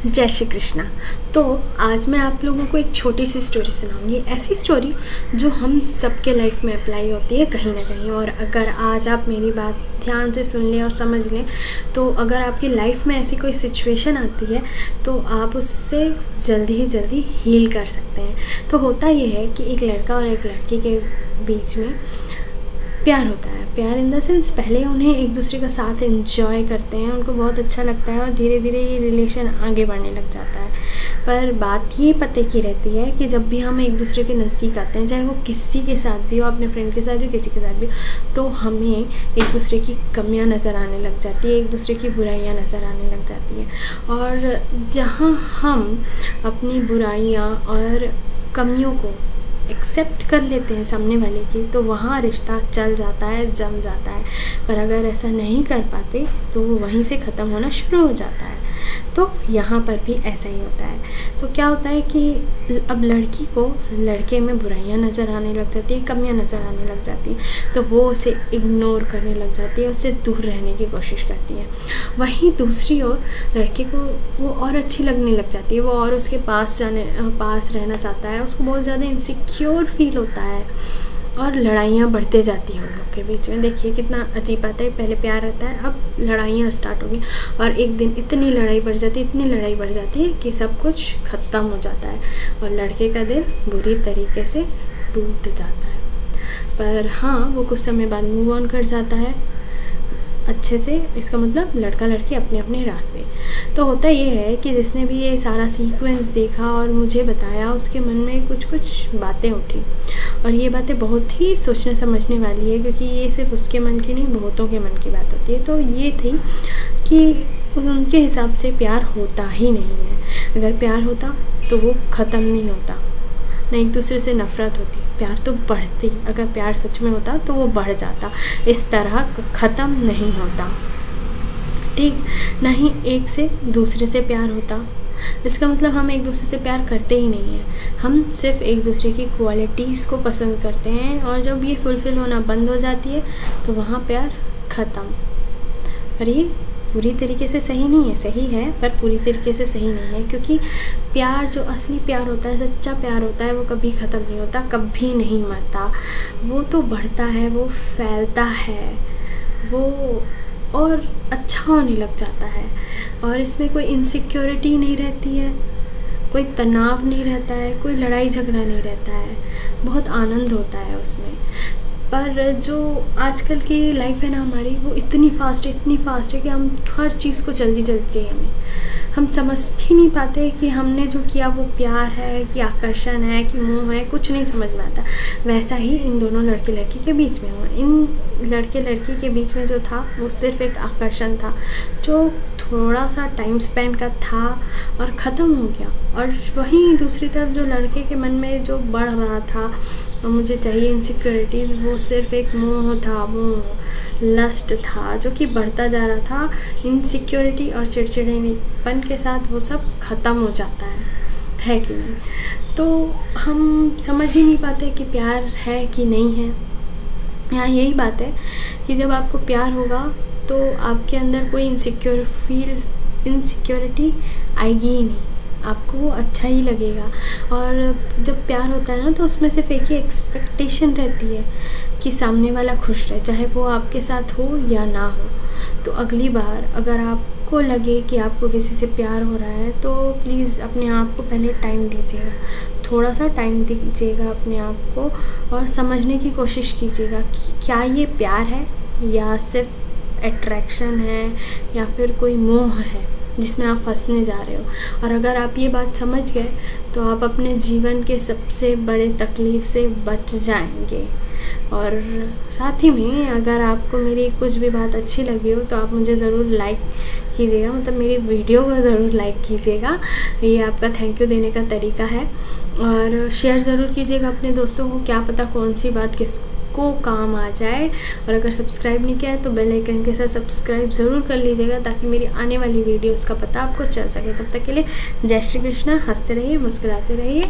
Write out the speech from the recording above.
जय श्री कृष्णा। तो आज मैं आप लोगों को एक छोटी सी स्टोरी सुनाऊंगी, ऐसी स्टोरी जो हम सबके लाइफ में अप्लाई होती है कहीं ना कहीं। और अगर आज आप मेरी बात ध्यान से सुन लें और समझ लें तो अगर आपकी लाइफ में ऐसी कोई सिचुएशन आती है तो आप उससे जल्दी ही जल्दी हील कर सकते हैं। तो होता ये है कि एक लड़का और एक लड़की के बीच में प्यार होता है। प्यार इन द सेंस पहले उन्हें एक दूसरे का साथ एंजॉय करते हैं, उनको बहुत अच्छा लगता है और धीरे धीरे ये रिलेशन आगे बढ़ने लग जाता है। पर बात ये पते की रहती है कि जब भी हम एक दूसरे के नज़दीक आते हैं, चाहे वो किसी के साथ भी हो, अपने फ्रेंड के साथ हो, किसी के साथ भी हो, तो हमें एक दूसरे की कमियां नज़र आने लग जाती है, एक दूसरे की बुराइयां नज़र आने लग जाती हैं। और जहाँ हम अपनी बुराइयां और कमियों को एक्सेप्ट कर लेते हैं सामने वाले की, तो वहाँ रिश्ता चल जाता है, जम जाता है। पर अगर ऐसा नहीं कर पाते तो वो वहीं से ख़त्म होना शुरू हो जाता है। तो यहाँ पर भी ऐसा ही होता है। तो क्या होता है कि अब लड़की को लड़के में बुराइयां नज़र आने लग जाती है, कमियां नज़र आने लग जाती हैं, तो वो उसे इग्नोर करने लग जाती है, उससे दूर रहने की कोशिश करती है। वहीं दूसरी ओर लड़के को वो और अच्छी लगने लग जाती है, वो और उसके पास रहना चाहता है, उसको बहुत ज़्यादा इनसिक्योर फील होता है और लड़ाइयाँ बढ़ते जाती हैं उन लोग के बीच में। देखिए कितना अजीब बात है, पहले प्यार रहता है, अब लड़ाइयाँ स्टार्ट हो गई और एक दिन इतनी लड़ाई बढ़ जाती है कि सब कुछ ख़त्म हो जाता है और लड़के का दिल बुरी तरीके से टूट जाता है। पर हाँ, वो कुछ समय बाद मूव ऑन कर जाता है अच्छे से। इसका मतलब लड़का लड़की अपने अपने रास्ते। तो होता ये है कि जिसने भी ये सारा सीक्वेंस देखा और मुझे बताया, उसके मन में कुछ कुछ बातें उठी और ये बातें बहुत ही सोचने समझने वाली है, क्योंकि ये सिर्फ उसके मन की नहीं, बहुतों के मन की बात होती है। तो ये थी कि उनके हिसाब से प्यार होता ही नहीं है। अगर प्यार होता तो वो ख़त्म नहीं होता, ना एक दूसरे से नफ़रत होती, प्यार तो बढ़ती। अगर प्यार सच में होता तो वो बढ़ जाता, इस तरह ख़त्म नहीं होता। ठीक, ना ही एक से दूसरे से प्यार होता। इसका मतलब हम एक दूसरे से प्यार करते ही नहीं हैं, हम सिर्फ एक दूसरे की क्वालिटीज़ को पसंद करते हैं और जब ये फुलफ़िल होना बंद हो जाती है तो वहाँ प्यार ख़त्म। पर ये पूरी तरीके से सही नहीं है, सही है पर पूरी तरीके से सही नहीं है, क्योंकि प्यार जो असली प्यार होता है, सच्चा प्यार होता है, वो कभी ख़त्म नहीं होता, कभी नहीं मरता। वो तो बढ़ता है, वो फैलता है, वो और अच्छा होने लग जाता है और इसमें कोई इनसिक्योरिटी नहीं रहती है, कोई तनाव नहीं रहता है, कोई लड़ाई झगड़ा नहीं रहता है, बहुत आनंद होता है उसमें। पर जो आजकल की लाइफ है ना हमारी, वो इतनी फास्ट है कि हम हर चीज़ को जल्दी चाहिए हमें। हम समझ ही नहीं पाते कि हमने जो किया वो प्यार है कि आकर्षण है कि मोह है, कुछ नहीं समझ में आता। वैसा ही इन दोनों लड़के लड़की के बीच में हुआ। इन लड़के लड़की के बीच में जो था वो सिर्फ एक आकर्षण था, जो थोड़ा सा टाइम स्पेंड का था और ख़त्म हो गया। और वहीं दूसरी तरफ जो लड़के के मन में जो बढ़ रहा था और मुझे चाहिए इनसिक्योरिटीज़, वो सिर्फ एक मोह था, मोह लस्ट था जो कि बढ़ता जा रहा था। इनसिक्योरिटी और चिड़चिड़ेपन के साथ वो सब ख़त्म हो जाता है कि नहीं? तो हम समझ ही नहीं पाते कि प्यार है कि नहीं है। यहाँ यही बात है कि जब आपको प्यार होगा तो आपके अंदर कोई इनसिक्योरिटी आएगी ही नहीं, आपको वो अच्छा ही लगेगा। और जब प्यार होता है ना तो उसमें सिर्फ एक ही एक्सपेक्टेशन रहती है कि सामने वाला खुश रहे, चाहे वो आपके साथ हो या ना हो। तो अगली बार अगर आपको लगे कि आपको किसी से प्यार हो रहा है तो प्लीज़ अपने आप को पहले टाइम दीजिएगा, थोड़ा सा टाइम दीजिएगा अपने आप को और समझने की कोशिश कीजिएगा कि क्या ये प्यार है या सिर्फ अट्रैक्शन है या फिर कोई मोह है जिसमें आप फंसने जा रहे हो। और अगर आप ये बात समझ गए तो आप अपने जीवन के सबसे बड़े तकलीफ़ से बच जाएंगे। और साथ ही में अगर आपको मेरी कुछ भी बात अच्छी लगी हो तो आप मुझे ज़रूर लाइक कीजिएगा, मतलब मेरी वीडियो को ज़रूर लाइक कीजिएगा, ये आपका थैंक यू देने का तरीका है। और शेयर ज़रूर कीजिएगा अपने दोस्तों को, क्या पता कौन सी बात किसको काम आ जाए। और अगर सब्सक्राइब नहीं किया है तो बेल आइकन के साथ सब्सक्राइब ज़रूर कर लीजिएगा ताकि मेरी आने वाली वीडियोस का पता आपको चल सके। तब तक के लिए जय श्री कृष्णा, हंसते रहिए, मुस्कुराते रहिए।